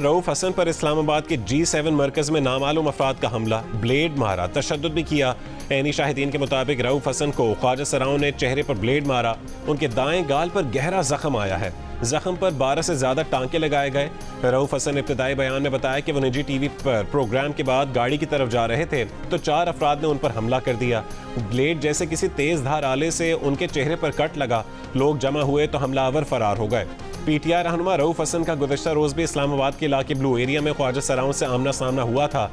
रऊफ हसन पर इस्लामाबाद के G7 मरकज में नामालूम अफराद का हमला, ब्लेड मारा, तशद्दुद भी किया। ऐनी शाहिदीन के मुताबिक रऊफ हसन को ख्वाजा सराओं ने चेहरे पर ब्लेड मारा। उनके दाएं गाल पर गहरा जख्म आया है। जख्म पर 12 से ज्यादा टांके लगाए गए। रऊफ हसन ने इब्तिदाई बयान में बताया कि वो निजी टीवी पर प्रोग्राम के बाद गाड़ी की तरफ जा रहे थे तो 4 अफराद ने उन पर हमला कर दिया। ब्लेड जैसे किसी तेज धार आले से उनके चेहरे पर कट लगा। लोग जमा हुए तो हमलावर फरार हो गए। पीटीआई रहनुमा रऊफ हसन का गुज़श्ता रोज भी इस्लामाबाद के इलाके ब्लू एरिया में ख्वाजा सराओं से आमना सामना हुआ था।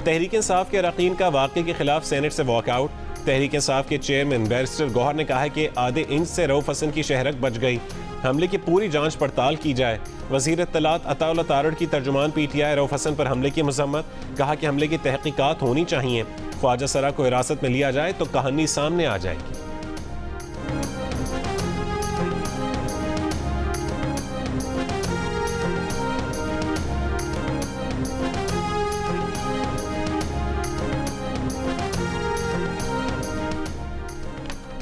तहरीक इंसाफ के अरकान का वाक़े के खिलाफ सेनेट से वॉकआउट। तहरीक इंसाफ के चेयरमैन बैरिस्टर गौहर ने कहा है कि आधे इंच से रऊफ हसन की शहरत बच गई। हमले की पूरी जांच पड़ताल की जाए। वज़ीर इत्तलात अताउल्लाह तारड़ की तर्जुमान पीटीआई रऊफ हसन पर हमले की मज़म्मत, कहा कि हमले की तहकीकात होनी चाहिए। ख्वाजा सरा को हिरासत में लिया जाए तो कहानी सामने आ जाएगी।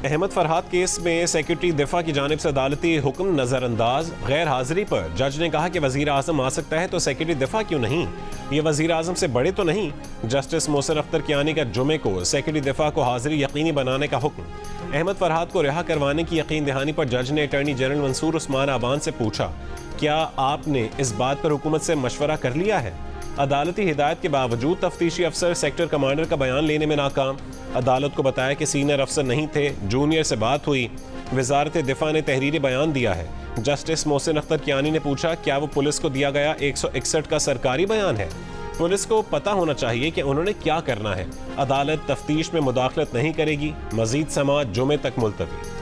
अहमद फरहाद केस में सेक्रेटरी दिफा की जानिब से अदालती हुक्म नजरअंदाज। गैर हाजिरी पर जज ने कहा कि वजीर आजम आ सकता है तो सेक्रेटरी दिफा क्यों नहीं, ये वजीर आजम से बड़े तो नहीं। जस्टिस मोहसिन अख्तर कियानी का जुमे को सेक्रेटरी दिफा को हाजिरी यकीनी बनाने का हुक्म। अहमद फरहाद को रिहा करवाने की यकीन दहानी पर जज ने अटॉर्नी जनरल मंसूर उस्मान आवान से पूछा, क्या आपने इस बात पर हुकूमत से मशवरा कर लिया है? अदालती हिदायत के बावजूद तफ्तीशी अफसर सेक्टर कमांडर का बयान लेने में नाकाम। अदालत को बताया कि सीनियर अफसर नहीं थे, जूनियर से बात हुई। वजारत दिफा ने तहरीरी बयान दिया है। जस्टिस मोहसिन अख्तर कियानी ने पूछा, क्या वो पुलिस को दिया गया 161 का सरकारी बयान है? पुलिस को पता होना चाहिए कि उन्होंने क्या करना है। अदालत तफ्तीश में मुदाखलत नहीं करेगी। मजीद समाअत जुमे तक मुलतवी।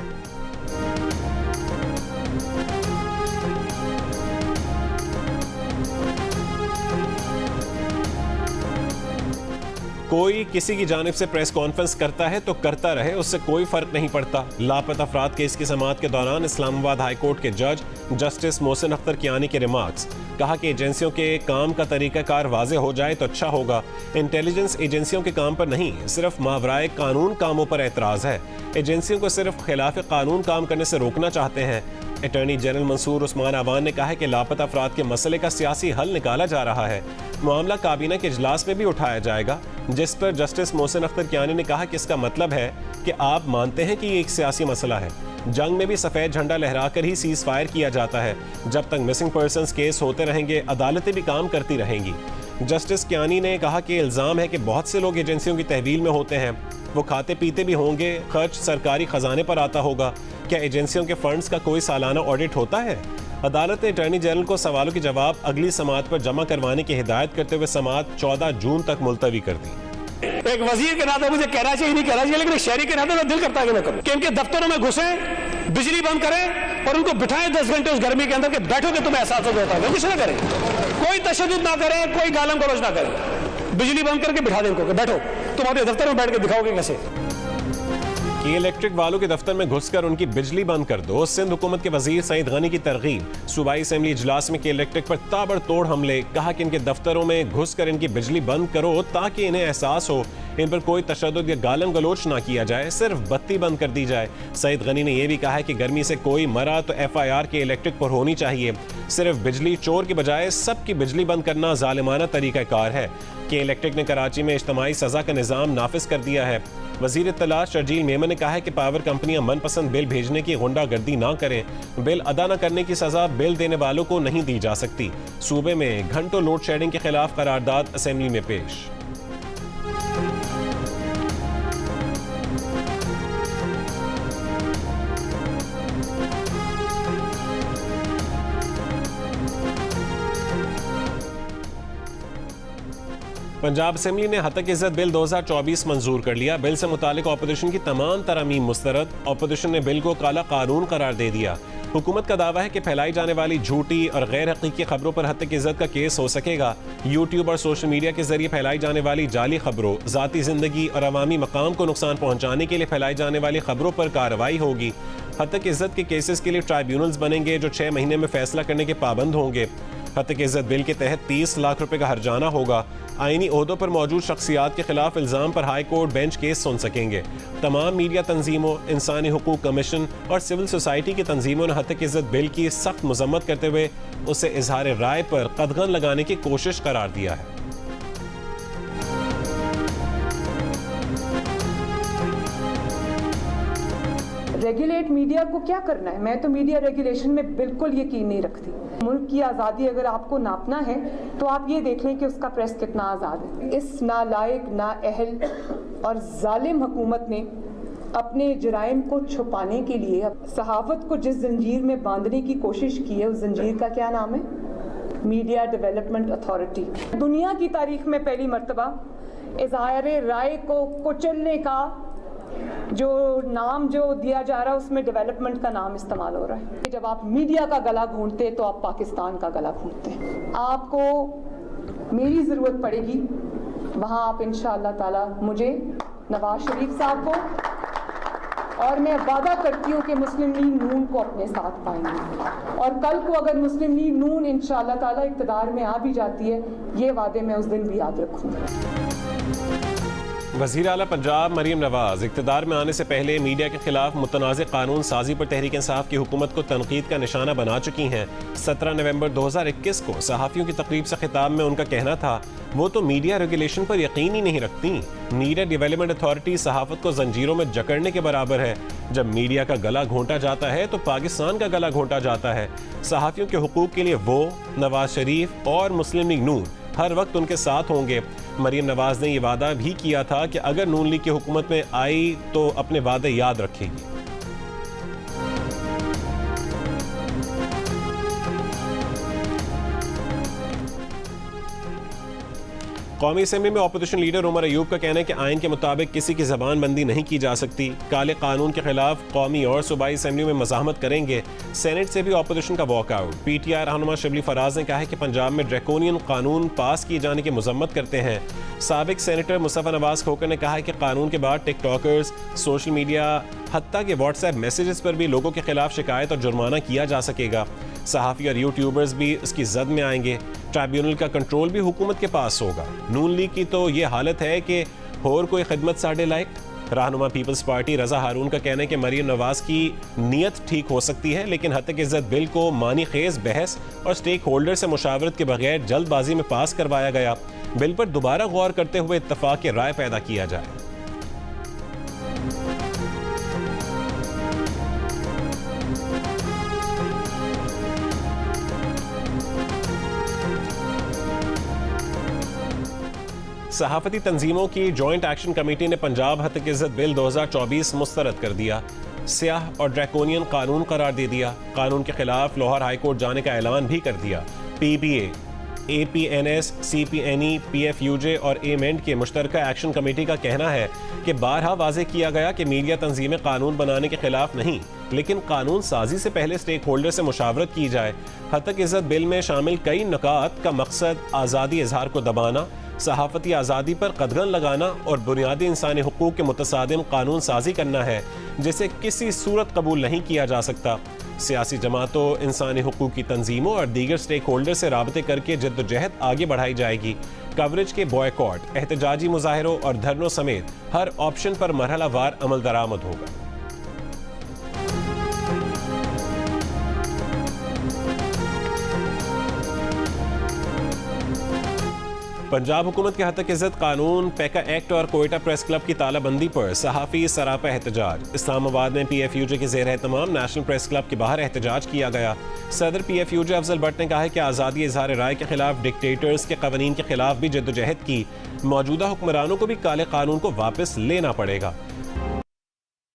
कोई किसी की जानिब से प्रेस कॉन्फ्रेंस करता है तो करता रहे, उससे कोई फर्क नहीं पड़ता। लापता अफराद केस की समाअत के दौरान इस्लामाबाद हाई कोर्ट के जज जस्टिस मोहसिन अख्तर कियानी के रिमार्क्स। कहा कि एजेंसियों के काम का तरीकाकार वाज़े हो जाए तो अच्छा होगा। इंटेलिजेंस एजेंसियों के काम पर नहीं, सिर्फ मावराए कानून कामों पर एतराज़ है। एजेंसियों को सिर्फ खिलाफ कानून काम करने से रोकना चाहते हैं। अटॉर्नी जनरल मंसूर उस्मान आवान ने कहा है कि लापता अफराद के मसले का सियासी हल निकाला जा रहा है। मामला काबीना के इजलास में भी उठाया जाएगा, जिस पर जस्टिस मोहसिन अख्तर कियानी ने कहा कि इसका मतलब है कि आप मानते हैं कि ये एक सियासी मसला है। जंग में भी सफ़ेद झंडा लहराकर ही सीज फायर किया जाता है। जब तक मिसिंग पर्सन्स केस होते रहेंगे, अदालतें भी काम करती रहेंगी। जस्टिस कियानी ने कहा कि इल्ज़ाम है कि बहुत से लोग एजेंसियों की तहवील में होते हैं, वो खाते पीते भी होंगे, खर्च सरकारी खजाने पर आता होगा। क्या एजेंसियों के फंड्स का कोई सालाना ऑडिट होता है? अदालत ने अटॉर्नी जनरल को सवालों के जवाब अगली समाअत पर जमा करवाने की हिदायत करते हुए समाअत 14 जून तक मुलतवी कर दी। एक वजीर के नाते मुझे कहना चाहिए नहीं कहना चाहिए, लेकिन शहरी के नाते मैं दिल करता है कि मैं करूं कि इनके दफ्तरों में घुसे, बिजली बंद करें और उनको बिठाएं 10 घंटे उस गर्मी के अंदर के बैठोगे तुम्हें एहसास हो जाता है। कुछ ना करें, कोई तशद्दुद ना करें, कोई गालम गलौज ना करें। बिजली बंद करके बिठा दें इनको कि बैठो, तुम अपने दफ्तर में बैठ के दिखाओगे कैसे। कि इलेक्ट्रिक वालों के दफ्तर में घुसकर उनकी बिजली बंद कर दो। सिंध हुकूमत के वजीर सईद गनी की तरगीब। सूबाई असेंबली इजलास में के इलेक्ट्रिक पर ताबड़तोड़ हमले। कहा कि इनके दफ्तरों में घुसकर इनकी बिजली बंद करो ताकि इन्हें एहसास हो, इन पर कोई तशद्दुद या गालम गलोच ना किया जाए, सिर्फ बत्ती बंद कर दी जाए। सईद गनी ने यह भी कहा है कि गर्मी से कोई मरा तो FIR के इलेक्ट्रिक पर होनी चाहिए। सिर्फ बिजली चोर की बजाय सबकी बिजली बंद करना जालिमाना तरीकाकार है। कि इलेक्ट्रिक ने कराची में इज्तमाई सजा का निज़ाम नाफिज कर दिया है। वजीर इत्तलात शर्जील मेमन ने कहा है कि पावर कंपनियां मनपसंद बिल भेजने की गुंडागर्दी ना करें। बिल अदा न करने की सजा बिल देने वालों को नहीं दी जा सकती। सूबे में घंटों लोड शेडिंग के खिलाफ करारदाद असेंबली में पेश। पंजाब असेंबली ने हतक इज्जत बिल 2024 मंजूर कर लिया। बिल से मुतालिक ऑपोजिशन की तमाम तरमीम मुस्तरद। ऑपोजिशन ने बिल को काला कानून करार दे दिया। हुकूमत का दावा है कि फैलाई जाने वाली झूठी और गैर हकीकी खबरों पर हतक इज्जत का केस हो सकेगा। यूट्यूब और सोशल मीडिया के जरिए फैलाई जाने वाली जाली खबरों, जाती जिंदगी और अवामी मकाम को नुकसान पहुंचाने के लिए फैलाई जाने वाली खबरों पर कार्रवाई होगी। हतक इज्जत के केसेस के लिए ट्राइब्यूनल्स बनेंगे जो 6 महीने में फैसला करने के पाबंद होंगे। हत्या की इज्जत बिल के तहत 30 लाख रुपए का हर्जाना होगा। आईनी ओहदों पर मौजूद शख्सियात के खिलाफ इल्जाम पर हाई कोर्ट बेंच केस सुन सकेंगे। तमाम मीडिया तंजीमों, इंसानी हुकूक कमीशन और सिविल सोसाइटी की तंजीमों ने हत्या की इज्जत बिल की सख्त मजम्मत करते हुए उसे इजहार राय पर कदगन लगाने की कोशिश करार दिया है। रेगुलेट मीडिया को क्या करना है? मैं तो मीडिया रेगुलेशन में बिल्कुल यकीन नहीं रखती। मुल्क की आज़ादी अगर आपको नापना है तो आप ये देख लें कि उसका प्रेस कितना आज़ाद है। इस नालायक, नाअहल और जालिम हुकूमत ने अपने जुराइम को छुपाने के लिए सहाफ़त को जिस जंजीर में बांधने की कोशिश की है, उस जंजीर का क्या नाम है? Media development authority. दुनिया की तारीख में पहली मर्तबा इज़हार राय को कुचलने का जो नाम जो दिया जा रहा है उसमें डेवलपमेंट का नाम इस्तेमाल हो रहा है। जब आप मीडिया का गला घोंटते तो आप पाकिस्तान का गला घोंटते हैं। आपको मेरी ज़रूरत पड़ेगी, वहाँ आप इंशाअल्लाह ताला मुझे, नवाज शरीफ साहब को, और मैं वादा करती हूँ कि मुस्लिम लीग नून को अपने साथ पाएंगे। और कल को अगर मुस्लिम लीग नून इंशाअल्लाह ताला इक़्तिदार में आ भी जाती है, ये वादे मैं उस दिन भी याद रखूँगी। वज़ीर आला पंजाब मरीम नवाज इक़्तिदार में आने से पहले मीडिया के खिलाफ मुतनाज़ कानून साजी पर तहरीक इंसाफ की हुकूमत को तनकीद का निशाना बना चुकी हैं। 17 नवंबर 2021 को सहाफ़ियों की तकरीब से खिताब में उनका कहना था, वो तो मीडिया रेगुलेशन पर यकीन ही नहीं रखती। मीडिया डेवलपमेंट अथॉरिटी सहाफ़त को जंजीरों में जकड़ने के बराबर है। जब मीडिया का गला घोंटा जाता है तो पाकिस्तान का गला घोंटा जाता है। सहाफ़ियों के हुकूक के लिए वो, नवाज शरीफ और मुस्लिम लीग नून हर वक्त उनके साथ होंगे। मरीम नवाज ने ये वादा भी किया था कि अगर नून लीग की हुकूमत में आई तो अपने वादे याद रखेगी। कौमी असेंबली में अपोजिशन लीडर उमर अयूब का कहना है कि आइन के मुताबिक किसी की जबान बंदी नहीं की जा सकती। काले कानून के खिलाफ कौमी और सूबाई असेंबली में मज़ाहमत करेंगे। सेनेट से भी अपोजिशन का वॉकआउट। PTI रहनुमा शबली फराज ने कहा है कि पंजाब में ड्रैकोनियन कानून पास किए जाने की मजम्मत करते हैं। साबिक सेनेटर मुस्तफ़ा नवाज खोकर ने कहा है कि कानून के बाद टिकटॉकर्स, सोशल मीडिया, हत्ता के व्हाट्सएप मैसेजेस पर भी लोगों के खिलाफ शिकायत और जुर्माना किया जा सकेगा। सहाफ़ी और यूट्यूबर्स भी इसकी जद में आएंगे। ट्राइब्यूनल का कंट्रोल भी हुकूमत के पास होगा। नून लीग की तो ये हालत है कि होर कोई खिदमत साढ़े लायक। रहनुमा पीपल्स पार्टी रजा हारून का कहना है कि मरीम नवाज की नीयत ठीक हो सकती है, लेकिन हत्या की इज्जत बिल को मानी खेज बहस और स्टेक होल्डर से मुशावरत के बगैर जल्दबाजी में पास करवाया गया। बिल पर दोबारा गौर करते हुए इत्तफाक की राय पैदा किया जाए। सहाफती तंजीमों की जॉइंट एक्शन कमेटी ने पंजाब हत्या की इज्जत बिल 2024 मुस्तरद कर दिया। स्याह और ड्रैकोनियन कानून करार दे दिया। कानून के खिलाफ लाहौर हाई कोर्ट जाने का ऐलान भी कर दिया। PBA, APNS, CPNE, PFUJ और एमेंड के मुश्तरका एक्शन कमेटी का कहना है कि बारहा वाज़ेह किया गया कि मीडिया तंजीमें कानून बनाने के खिलाफ नहीं, लेकिन कानून साजी से पहले स्टेक होल्डर से मुशावरत की जाए। हत्या की इज्जत बिल में शामिल कई नुकात का मकसद आज़ादी इजहार को दबाना, सहाफती आज़ादी पर कदगन लगाना और बुनियादी इंसानी हुकूक के मुतसादिम कानून साजी करना है, जिसे किसी सूरत कबूल नहीं किया जा सकता। सियासी जमातों, इंसानी हुकूक की तंजीमों और दीगर स्टेक होल्डर से राबते करके जद्दोजहद आगे बढ़ाई जाएगी। कवरेज के बॉयकॉट, एहतजाजी मुजाहिरों और धरनों समेत हर ऑप्शन पर मरहलावार अमल दरामद होगा। पंजाब हुकूमत के हत्या की इज्जत कानून, पैका एक्ट और कोयटा प्रेस क्लब की तालाबंदी पर सहाफ़ी सरापा एहतजाज। इस्लामाबाद में PFUJ के ज़ेर एहतमाम नेशनल प्रेस क्लब के बाहर एहतजाज किया गया। सदर PFUJ अफजल भट्ट ने कहा है कि आज़ादी इजहार राय के खिलाफ डिक्टेटर्स के कवानीन के खिलाफ भी जद्दोजहद की। मौजूदा हुक्मरानों को भी काले कानून को वापस लेना पड़ेगा।